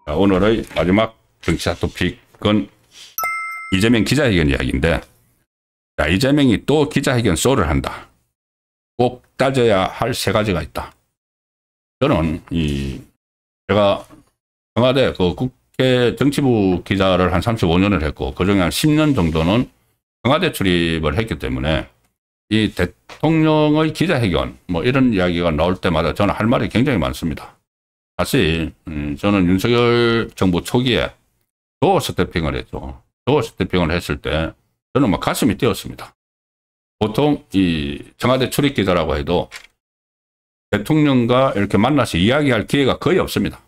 자, 오늘의 마지막 정치자 토픽은 이재명 기자회견 이야기인데, 자, 이재명이 또 기자회견 쇼를 한다. 꼭 따져야 할 세 가지가 있다. 저는 제가 청와대 그 국회 정치부 기자를 한 35년을 했고, 그중에 한 10년 정도는 청와대 출입을 했기 때문에 이 대통령의 기자회견 뭐 이런 이야기가 나올 때마다 저는 할 말이 굉장히 많습니다. 사실 저는 윤석열 정부 초기에 도어 스태핑을 했죠. 도어 스태핑을 했을 때 저는 막 가슴이 뛰었습니다. 보통 이 청와대 출입 기자라고 해도 대통령과 이렇게 만나서 이야기할 기회가 거의 없습니다.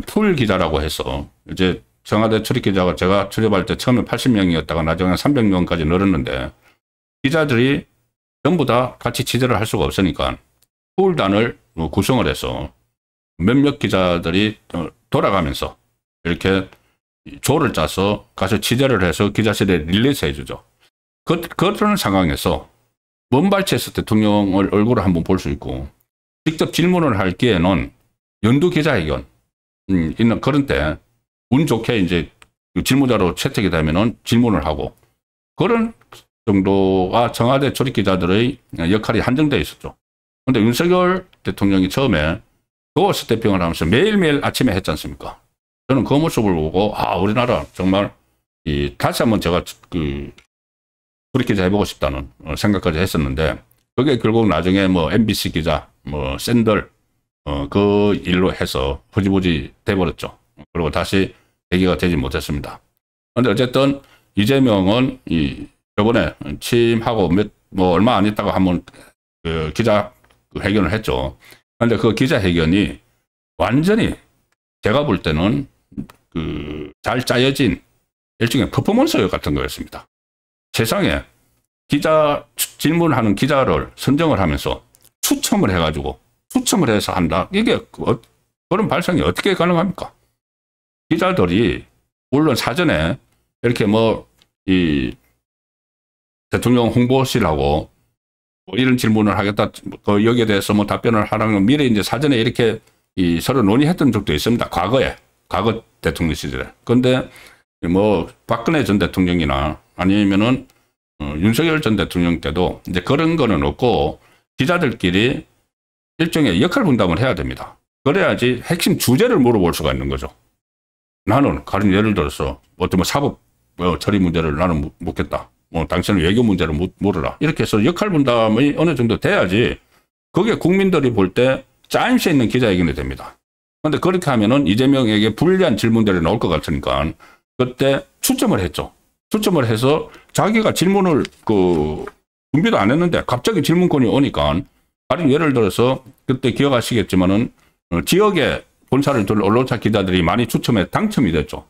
풀 기자라고 해서 이제 청와대 출입 기자가 제가 출입할 때 처음에 80명이었다가 나중에 300명까지 늘었는데, 기자들이 전부 다 같이 취재를 할 수가 없으니까 풀단을 구성을 해서 몇몇 기자들이 돌아가면서 이렇게 조를 짜서 가서 취재를 해서 기자실에 릴리스 해주죠. 그런 상황에서 먼발치에서 대통령을 얼굴을 한번 볼 수 있고, 직접 질문을 할 기에는 연두 기자회견 있는 그런 때 운 좋게 이제 질문자로 채택이 되면은 질문을 하고, 그런 정도가 청와대 출입 기자들의 역할이 한정되어 있었죠. 그런데 윤석열 대통령이 처음에 도어 스태핑을 하면서 매일매일 아침에 했지 않습니까? 저는 그 모습을 보고, 아, 우리나라 정말 다시 한번 제가 출입 기자 해보고 싶다는 생각까지 했었는데, 그게 결국 나중에 뭐 MBC 기자, 뭐 샌들 그 일로 해서 흐지부지 돼버렸죠. 그리고 다시 대기가 되지 못했습니다. 그런데 어쨌든 이재명은 저번에 취임하고 뭐 얼마 안 있다가 한번 기자 회견을 했죠. 그런데 그 기자회견이 완전히 제가 볼 때는 잘 짜여진 일종의 퍼포먼스 같은 거였습니다. 세상에 질문하는 기자를 선정을 하면서 추첨을 해가지고 추첨을 해서 한다. 이게 그런 발상이 어떻게 가능합니까? 기자들이 물론 사전에 이렇게 대통령 홍보실하고 뭐 이런 질문을 하겠다, 여기에 대해서 뭐 답변을 하라는 미리 이제 사전에 이렇게 서로 논의했던 적도 있습니다. 과거 대통령 시절에. 그런데 뭐 박근혜 전 대통령이나 아니면은 윤석열 전 대통령 때도 이제 그런 거는 없고, 기자들끼리 일종의 역할 분담을 해야 됩니다. 그래야지 핵심 주제를 물어볼 수가 있는 거죠. 나는 가령 예를 들어서 어떤 사법 처리 문제를 나는 묻겠다. 당신은 외교 문제를 물어라. 이렇게 해서 역할 분담이 어느 정도 돼야지 그게 국민들이 볼 때 짜임새 있는 기자회견이 됩니다. 그런데 그렇게 하면은 이재명에게 불리한 질문들이 나올 것 같으니까 그때 추첨을 했죠. 추첨을 해서 자기가 질문을 준비도 안 했는데 갑자기 질문권이 오니까, 가령 예를 들어서 그때 기억하시겠지만은 지역에 본사를 둘 언론사 기자들이 많이 추첨해 당첨이 됐죠.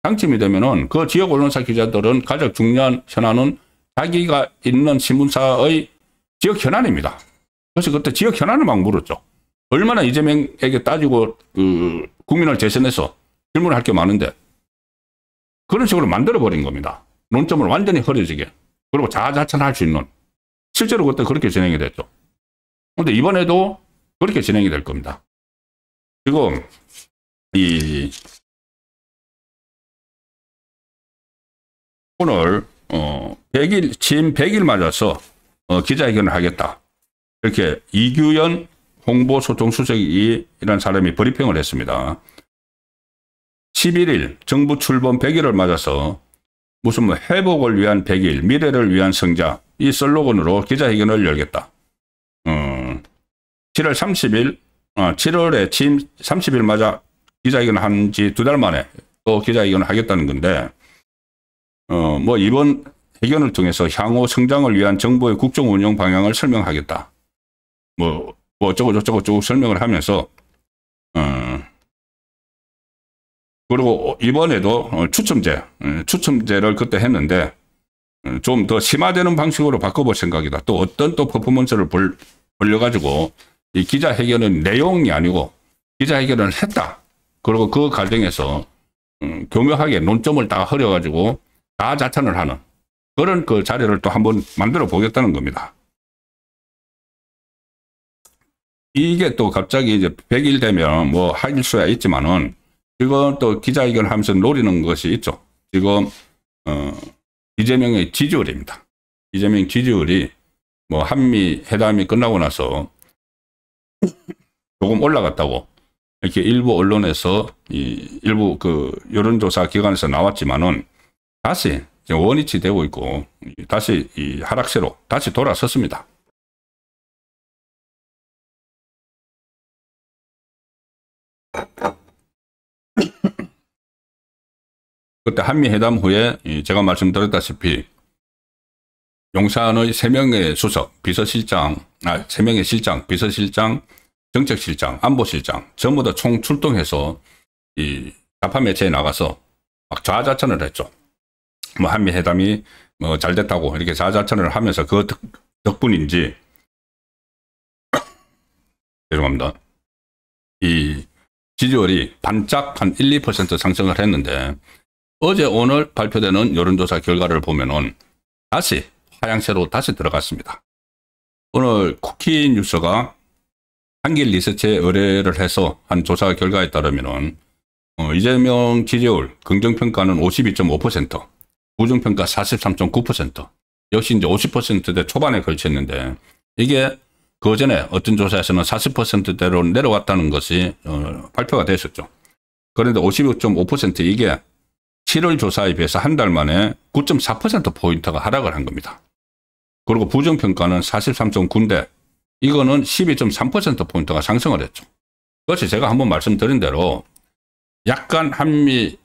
당첨이 되면은 그 지역 언론사 기자들은 가장 중요한 현안은 자기가 있는 신문사의 지역 현안입니다. 그래서 그때 지역 현안을 막 물었죠. 얼마나 이재명에게 따지고 국민을 대신해서 질문할 게 많은데 그런 식으로 만들어버린 겁니다. 논점을 완전히 흐려지게. 그리고 자아자찬할 수 있는. 실제로 그때 그렇게 진행이 됐죠. 그런데 이번에도 그렇게 진행이 될 겁니다. 지금 오늘 100일 취임 100일 맞아서 기자회견을 하겠다. 이렇게 이규현 홍보소통수석이라는 사람이 브리핑을 했습니다. 11일 정부 출범 100일을 맞아서 무슨 뭐 회복을 위한 100일, 미래를 위한 성장, 이 슬로건으로 기자회견을 열겠다. 7월 30일, 7월에 취임 30일 맞아 기자회견을 한 지 2달 만에 또 기자회견을 하겠다는 건데, 뭐 이번 회견을 통해서 향후 성장을 위한 정부의 국정 운영 방향을 설명하겠다. 뭐 어쩌고 저쩌고 설명을 하면서, 그리고 이번에도 추첨제를 그때 했는데 좀 더 심화되는 방식으로 바꿔볼 생각이다. 또 어떤 퍼포먼스를 벌려가지고 이 기자회견은 내용이 아니고 기자회견을 했다. 그리고 그 과정에서 교묘하게 논점을 다 흐려가지고 자아자찬을 하는 그런 그 자료를 또 한번 만들어 보겠다는 겁니다. 이게 또 갑자기 이제 100일 되면 뭐 할 수야 있지만은 이건 또 기자회견을 하면서 노리는 것이 있죠. 지금 이재명의 지지율입니다. 이재명 지지율이 뭐 한미 회담이 끝나고 나서 조금 올라갔다고 이렇게 일부 언론에서 일부 그 여론조사 기관에서 나왔지만은 다시 원위치 되고 있고 다시 이 하락세로 다시 돌아섰습니다. 그때 한미회담 후에 제가 말씀드렸다시피 용산의 3명의 수석, 비서실장, 3명의 실장, 비서실장, 정책실장, 안보실장 전부 다 총 출동해서 이 좌파 매체에 나가서 막 자아자찬을 했죠. 뭐 한미회담이 뭐 잘 됐다고 이렇게 자아자찬을 하면서 그 덕분인지 죄송합니다. 이 지지율이 반짝 한 1, 2% 상승을 했는데 어제 오늘 발표되는 여론조사 결과를 보면은 다시 하향세로 다시 들어갔습니다. 오늘 쿠키뉴스가 한길 리서치에 의뢰를 해서 한 조사 결과에 따르면은 이재명 지지율 긍정평가는 52.5%, 부정평가 43.9%, 역시 이제 50%대 초반에 걸쳤는데 이게 그 전에 어떤 조사에서는 40%대로 내려왔다는 것이 발표가 됐었죠. 그런데 55.5% 이게 7월 조사에 비해서 한 달 만에 9.4%포인트가 하락을 한 겁니다. 그리고 부정평가는 43.9인데 이거는 12.3%포인트가 상승을 했죠. 그것이 제가 한번 말씀드린 대로 약간 한미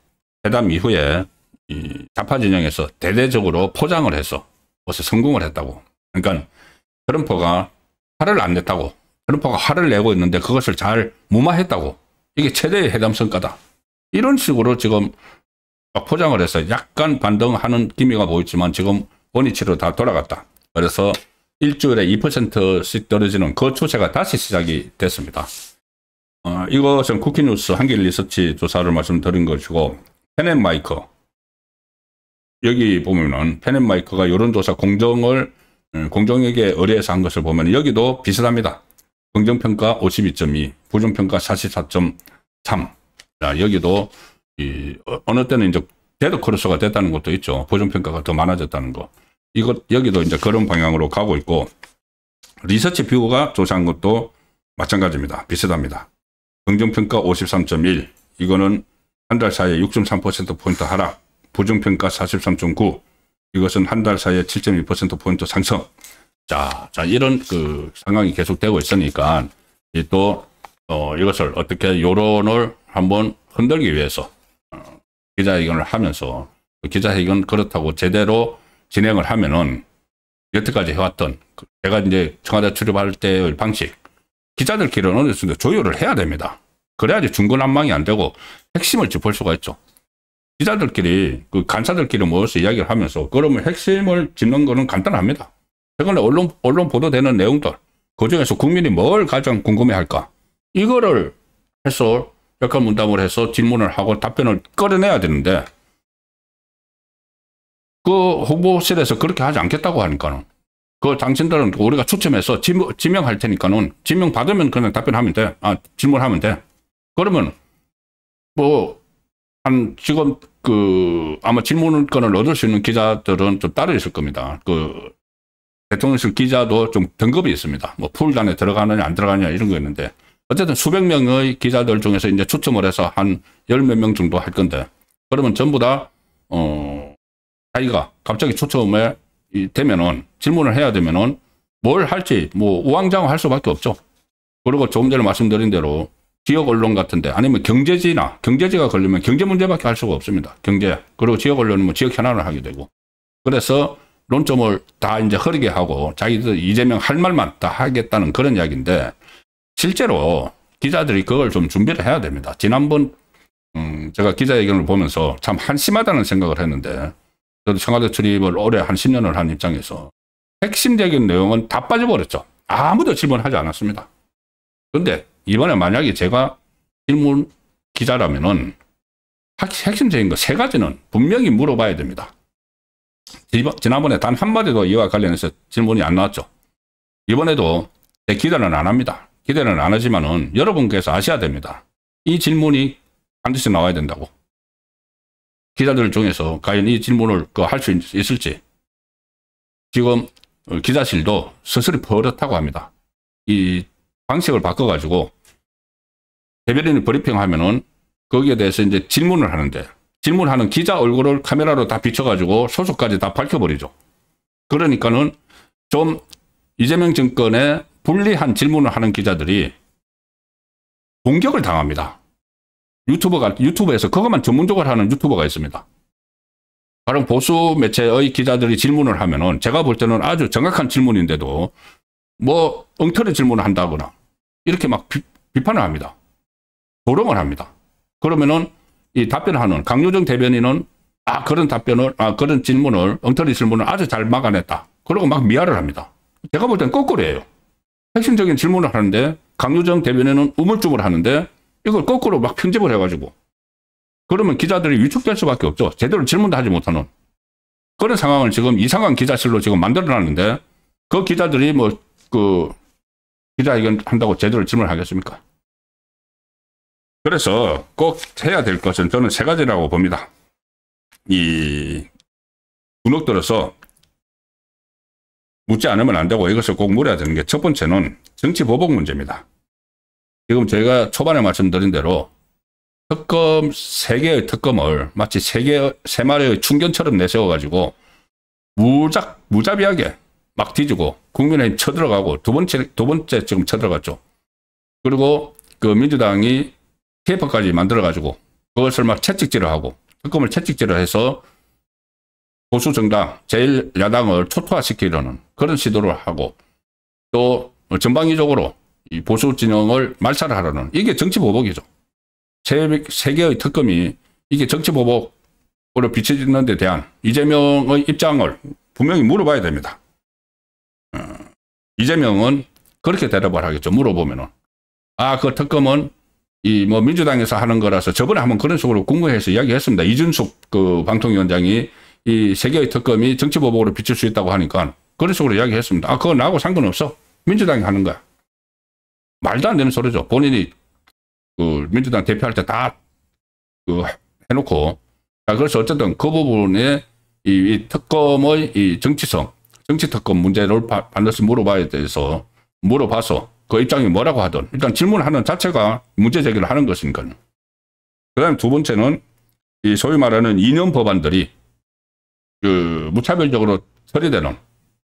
회담 이후에 이 좌파 진영에서 대대적으로 포장을 해서 벌써 성공을 했다고. 그러니까 트럼프가 화를 안 냈다고. 트럼프가 화를 내고 있는데 그것을 잘 무마했다고. 이게 최대의 회담 성과다. 이런 식으로 지금 포장을 해서 약간 반등하는 기미가 보이지만 지금 원위치로 다 돌아갔다. 그래서 일주일에 2%씩 떨어지는 그 추세가 다시 시작이 됐습니다. 이것은 쿠키뉴스 한길 리서치 조사를 말씀드린 것이고 펜앤마이크 여기 보면은 펜앤마이크가 여론조사 공정에게 의뢰해서 한 것을 보면 여기도 비슷합니다. 긍정평가 52.2, 부정평가 44.3. 자, 여기도 어느 때는 이제 데드 크로스가 됐다는 것도 있죠. 부정평가가 더 많아졌다는 거. 여기도 이제 그런 방향으로 가고 있고, 리서치 뷰가 조사한 것도 마찬가지입니다. 비슷합니다. 긍정평가 53.1. 이거는 한 달 사이에 6.3%포인트 하락. 부정평가 43.9. 이것은 한 달 사이에 7.2%포인트 상승. 자, 이런 그 상황이 계속되고 있으니까, 또, 이것을 어떻게 여론을 한번 흔들기 위해서, 기자회견을 하면서, 기자회견 그렇다고 제대로 진행을 하면은, 여태까지 해왔던, 제가 이제 청와대 출입할 때의 방식, 기자들끼리는 어느 정도 조율을 해야 됩니다. 그래야지 중구난방이 안 되고, 핵심을 짚을 수가 있죠. 기자들끼리, 그 간사들끼리 모여서 이야기를 하면서, 그러면 핵심을 짚는 거는 간단합니다. 최근에 언론 보도되는 내용들, 그 중에서 국민이 뭘 가장 궁금해 할까? 이거를 해서, 역할 문담을 해서 질문을 하고 답변을 끌어내야 되는데, 그 홍보실에서 그렇게 하지 않겠다고 하니까는, 그 당신들은 우리가 추첨해서 지명할 테니까는, 지명 받으면 그냥 답변하면 돼. 질문하면 돼. 그러면, 지금, 아마 질문권을 얻을 수 있는 기자들은 좀 따로 있을 겁니다. 대통령실 기자도 좀 등급이 있습니다. 풀단에 들어가느냐, 안 들어가느냐, 이런 거 있는데, 어쨌든 수백 명의 기자들 중에서 이제 추첨을 해서 한 열 몇 명 정도 할 건데, 그러면 전부 다, 자기가 갑자기 추첨에 되면은, 질문을 해야 되면은, 뭘 할지, 우왕좌왕 할 수밖에 없죠. 그리고 조금 전에 말씀드린 대로, 지역 언론 같은데, 아니면 경제지가 걸리면 경제 문제밖에 할 수가 없습니다. 경제. 그리고 지역 언론은 지역 현안을 하게 되고. 그래서 논점을 다 이제 흐리게 하고, 자기들 이재명 할 말만 다 하겠다는 그런 이야기인데, 실제로 기자들이 그걸 좀 준비를 해야 됩니다. 지난번, 제가 기자회견을 보면서 참 한심하다는 생각을 했는데, 저도 청와대 출입을 올해 한 10년을 한 입장에서, 핵심적인 내용은 다 빠져버렸죠. 아무도 질문하지 않았습니다. 근데 이번에 만약에 제가 질문 기자라면은 핵심적인 거 세 가지는 분명히 물어봐야 됩니다. 지난번에 단 한마디도 이와 관련해서 질문이 안 나왔죠. 이번에도 기대는 안 합니다. 기대는 안 하지만은 여러분께서 아셔야 됩니다. 이 질문이 반드시 나와야 된다고. 기자들 중에서 과연 이 질문을 할 수 있을지. 지금 기자실도 스스로 버릇하고 합니다. 이 방식을 바꿔가지고 대변인이 브리핑하면은 거기에 대해서 이제 질문을 하는데 질문하는 기자 얼굴을 카메라로 다 비춰가지고 소속까지 다 밝혀버리죠. 그러니까는 좀 이재명 정권에 불리한 질문을 하는 기자들이 공격을 당합니다. 유튜브에서 그것만 전문적으로 하는 유튜버가 있습니다. 다른 보수 매체의 기자들이 질문을 하면은 제가 볼 때는 아주 정확한 질문인데도 뭐 엉터리 질문을 한다거나 이렇게 막 비판을 합니다. 조롱을 합니다. 그러면은 이 답변하는 강효정 대변인은 그런 질문을 엉터리 질문을 아주 잘 막아냈다. 그러고 막 미화를 합니다. 제가 볼 땐 거꾸로예요. 핵심적인 질문을 하는데 강효정 대변인은 우물쭈물 하는데 이걸 거꾸로 막 편집을 해가지고 그러면 기자들이 위축될 수밖에 없죠. 제대로 질문도 하지 못하는 그런 상황을 지금 이상한 기자실로 지금 만들어놨는데 그 기자들이 기자회견 한다고 제대로 질문하겠습니까? 그래서 꼭 해야 될 것은 저는 세 가지라고 봅니다. 이 주눅 들어서 묻지 않으면 안 되고 이것을 꼭 물어야 되는 게 첫 번째는 정치 보복 문제입니다. 지금 제가 초반에 말씀드린 대로 특검, 3개의 특검을 마치 세 마리의 충견처럼 내세워가지고 무자비하게 막 뒤지고 국민의힘 쳐들어가고 두 번째 지금 쳐들어갔죠. 그리고 그 민주당이 케이퍼까지 만들어가지고 그것을 막 채찍질을 하고 특검을 채찍질을 해서 보수 정당, 제1야당을 초토화시키려는 그런 시도를 하고 또 전방위적으로 이 보수 진영을 말살을 하려는 이게 정치 보복이죠. 세 개의 특검이 이게 정치 보복으로 비춰지는 데 대한 이재명의 입장을 분명히 물어봐야 됩니다. 이재명은 그렇게 대답을 하겠죠. 물어보면은 그 특검은 민주당에서 하는 거라서 저번에 한번 그런 식으로 궁금해서 이야기했습니다. 이준숙 방통위원장이 이 세 개의 특검이 정치 보복으로 비칠 수 있다고 하니까 그런 식으로 이야기했습니다. 그거 나하고 상관없어. 민주당이 하는 거야. 말도 안 되는 소리죠. 본인이 민주당 대표할 때 다 해놓고 그래서 어쨌든 그 부분에 이 특검의 이 정치성, 정치 특검 문제를 반드시 물어봐서 그 입장이 뭐라고 하든 일단 질문하는 자체가 문제 제기를 하는 것이니까요. 그다음 두 번째는 이 소위 말하는 이념 법안들이 무차별적으로 처리되는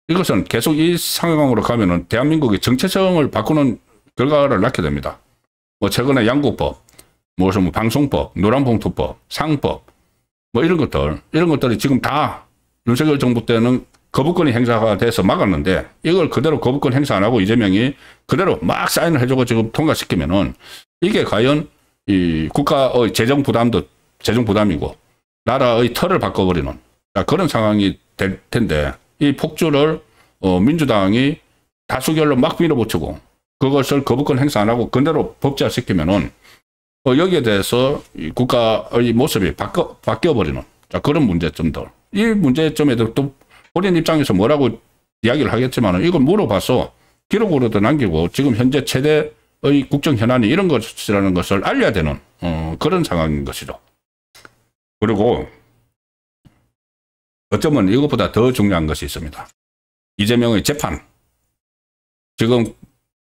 이것은 계속 이 상황으로 가면은 대한민국의 정체성을 바꾸는 결과를 낳게 됩니다. 최근에 양국법, 무슨 방송법, 노란봉투법, 상법, 이런 것들이 지금 다 윤석열 정부 때는 거부권이 행사가 돼서 막았는데 이걸 그대로 거부권 행사 안 하고 이재명이 그대로 막 사인을 해주고 지금 통과시키면은 이게 과연 이 국가의 재정 부담이고 나라의 틀을 바꿔버리는 그런 상황이 될 텐데 이 폭주를 민주당이 다수결로 막 밀어붙이고 그것을 거부권 행사 안 하고 그대로 법제화시키면은 여기에 대해서 이 국가의 모습이 바뀌어버리는 그런 문제점들. 이 문제점에도 또 본인 입장에서 뭐라고 이야기를 하겠지만 이걸 물어봐서 기록으로도 남기고 지금 현재 최대의 국정 현안이 이런 것이라는 것을 알려야 되는 그런 상황인 것이죠. 그리고 어쩌면 이것보다 더 중요한 것이 있습니다. 이재명의 재판. 지금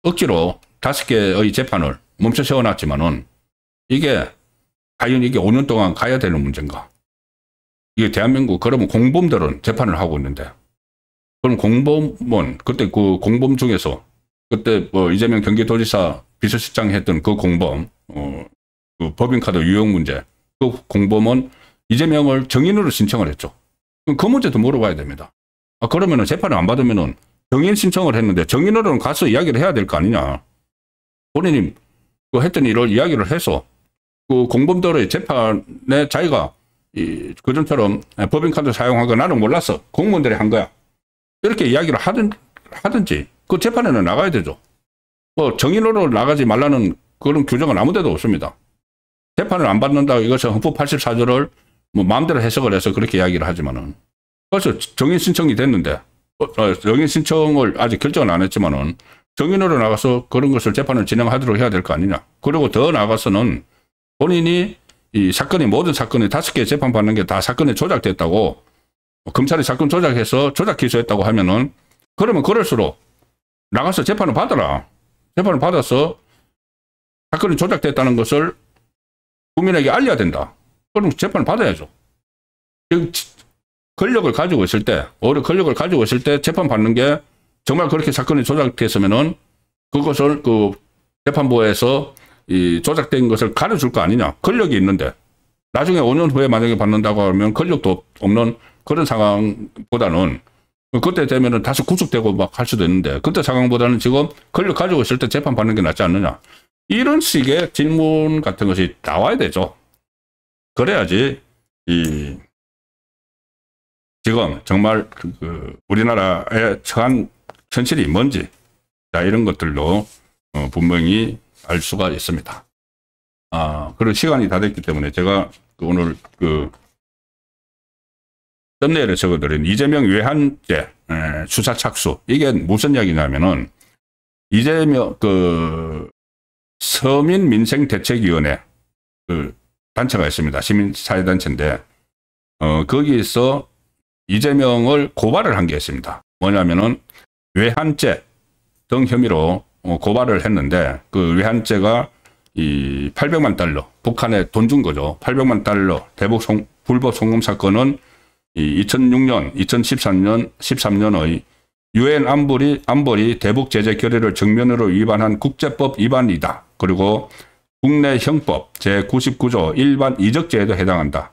억지로 5개의 재판을 멈춰 세워놨지만은 과연 이게 5년 동안 가야 되는 문제인가? 이게 대한민국, 그러면 공범들은 재판을 하고 있는데, 그럼 공범은, 그때 그 공범 중에서, 그때 이재명 경기도지사 비서실장 했던 그 공범, 그 법인카드 유용 문제, 그 공범은 이재명을 정인으로 신청을 했죠. 그럼 그 문제도 물어봐야 됩니다. 그러면은 재판을 안 받으면은 정인 신청을 했는데 정인으로는 가서 이야기를 해야 될 거 아니냐. 본인이 했던 일을 이야기를 해서 그 공범들의 재판에 자기가 그전처럼 법인카드 사용한 거 나는 몰랐어. 공무원들이 한 거야. 이렇게 이야기를 하든지 그 재판에는 나가야 되죠. 정인으로 나가지 말라는 그런 규정은 아무 데도 없습니다. 재판을 안 받는다. 이것은 헌법 84조를 마음대로 해석을 해서 그렇게 이야기를 하지만은 벌써 정인 신청이 됐는데 정인 신청을 아직 결정은 안 했지만은 정인으로 나가서 그런 것을 재판을 진행하도록 해야 될 거 아니냐. 그리고 더 나가서는 본인이 이 사건이 모든 사건이 5개 재판받는 게 다 사건이 조작됐다고 검찰이 사건 조작해서 조작 기소했다고 하면은 그러면 그럴수록 나가서 재판을 받아라. 재판을 받아서 사건이 조작됐다는 것을 국민에게 알려야 된다. 그럼 재판을 받아야죠. 권력을 가지고 있을 때, 오히려 권력을 가지고 있을 때 재판 받는 게 정말 그렇게 사건이 조작됐으면은 그것을 그 재판부에서 이 조작된 것을 가려줄 거 아니냐. 권력이 있는데 나중에 5년 후에 만약에 받는다고 하면 권력도 없는 그런 상황보다는 그때 되면은 다시 구속되고 막 할 수도 있는데 그때 상황보다는 지금 권력 가지고 있을 때 재판 받는 게 낫지 않느냐. 이런 식의 질문 같은 것이 나와야 되죠. 그래야지 지금 정말 우리나라의 처한 현실이 뭔지 이런 것들도 분명히 알 수가 있습니다. 그리고 시간이 다 됐기 때문에 제가 오늘 썸네일에 적어드린 이재명 외환죄 수사 착수, 이게 무슨 이야기냐면은 이재명 서민민생대책위원회 단체가 있습니다. 시민사회단체인데 거기에서 이재명을 고발을 한 게 있습니다. 뭐냐면은 외환죄 등 혐의로 고발을 했는데 그 외환죄가 이 800만 달러 북한에 돈 준 거죠. 800만 달러 대북 불법 송금 사건은 2006년, 2013년, 13년의 유엔 안보리 대북 제재 결의를 정면으로 위반한 국제법 위반이다. 그리고 국내 형법 제99조 일반 이적죄에도 해당한다.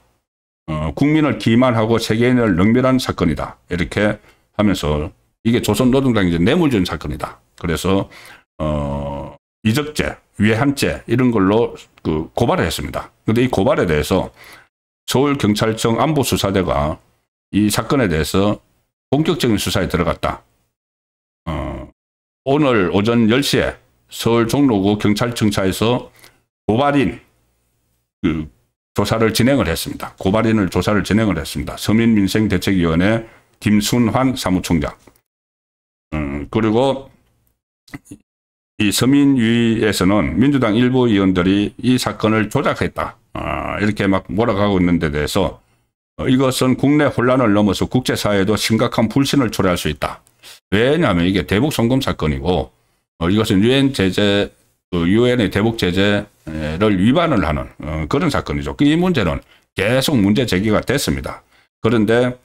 국민을 기만하고 세계인을 능멸한 사건이다. 이렇게 하면서 이게 조선노동당이 이제 뇌물준 사건이다. 그래서 이적죄, 외환죄 이런 걸로 고발을 했습니다. 그런데 이 고발에 대해서 서울경찰청 안보수사대가 이 사건에 대해서 본격적인 수사에 들어갔다. 오늘 오전 10시에 서울 종로구 경찰청사에서 고발인 조사를 진행을 했습니다. 고발인을 조사를 진행을 했습니다. 서민민생대책위원회 김순환 사무총장. 그리고 이 서민위에서는 민주당 일부 의원들이 이 사건을 조작했다. 이렇게 막 몰아가고 있는 데 대해서 이것은 국내 혼란을 넘어서 국제사회에도 심각한 불신을 초래할 수 있다. 왜냐하면 이게 대북 송금 사건이고 이것은 유엔의 대북 제재를 위반을 하는 그런 사건이죠. 이 문제는 계속 문제 제기가 됐습니다. 그런데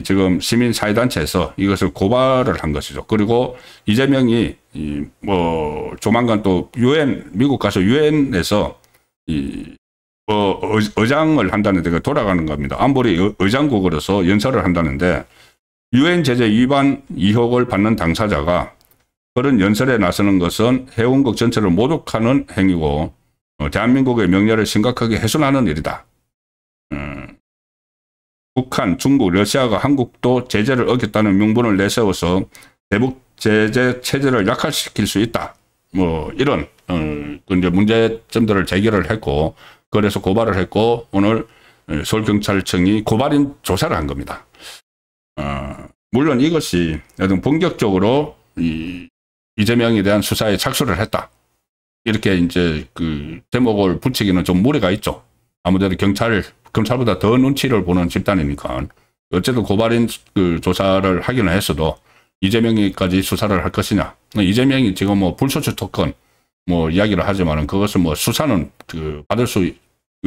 지금 시민사회단체에서 이것을 고발을 한 것이죠. 그리고 이재명이 조만간 또 미국 가서 유엔에서 의장을 한다는데 돌아가는 겁니다. 안보리 의장국으로서 연설을 한다는데 유엔 제재 위반 의혹을 받는 당사자가 그런 연설에 나서는 것은 회원국 전체를 모독하는 행위고 대한민국의 명예를 심각하게 훼손하는 일이다. 북한, 중국, 러시아가 한국도 제재를 어겼다는 명분을 내세워서 대북 제재 체제를 약화시킬 수 있다. 이런 이제 문제점들을 제기를 했고 그래서 고발을 했고 오늘 서울경찰청이 고발인 조사를 한 겁니다. 물론 이것이 본격적으로 이재명에 대한 수사에 착수를 했다. 이렇게 이제 제목을 붙이기는 좀 무리가 있죠. 아무래도 검찰보다 더 눈치를 보는 집단이니까. 어쨌든 고발인 조사를 하기는 했어도 이재명이까지 수사를 할 것이냐. 이재명이 지금 불소추 토건 이야기를 하지만은 그것을 수사는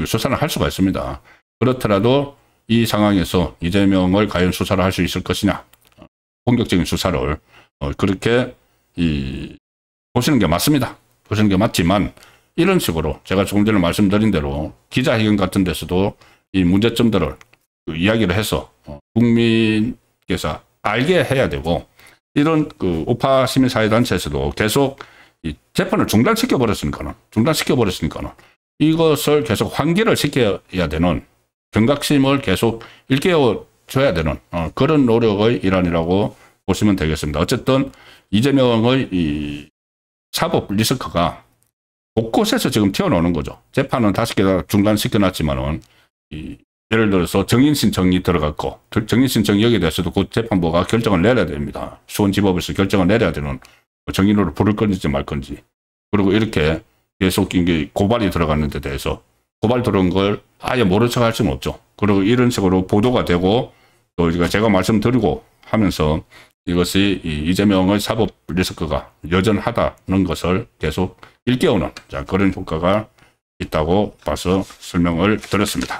수사는 할 수가 있습니다. 그렇더라도 이 상황에서 이재명을 과연 수사를 할 수 있을 것이냐. 본격적인 수사를 그렇게 보시는 게 맞습니다. 보시는 게 맞지만 이런 식으로 제가 조금 전에 말씀드린 대로 기자회견 같은 데서도 이 문제점들을 이야기를 해서 국민께서 알게 해야 되고 이런 우파 시민사회단체에서도 계속 이 재판을 중단시켜 버렸으니까는 이것을 계속 환기를 시켜야 되는 경각심을 계속 일깨워 줘야 되는 그런 노력의 일환이라고 보시면 되겠습니다. 어쨌든 이재명의 이 사법 리스크가 곳곳에서 지금 튀어나오는 거죠. 재판은 5개 다 중단시켜 놨지만은 예를 들어서 정인신청이 들어갔고 정인신청 여기에 대해서도 곧 재판부가 결정을 내려야 됩니다. 수원지법에서 결정을 내려야 되는 정인으로 부를 건지 말 건지. 그리고 이렇게 계속 이게 고발이 들어가는 데 대해서 고발 들어온 걸 아예 모른 척 할 수는 없죠. 그리고 이런 식으로 보도가 되고 또 제가 말씀드리고 하면서 이것이 이재명의 사법 리스크가 여전하다는 것을 계속 일깨우는 그런 효과가 있다고 봐서 설명을 드렸습니다.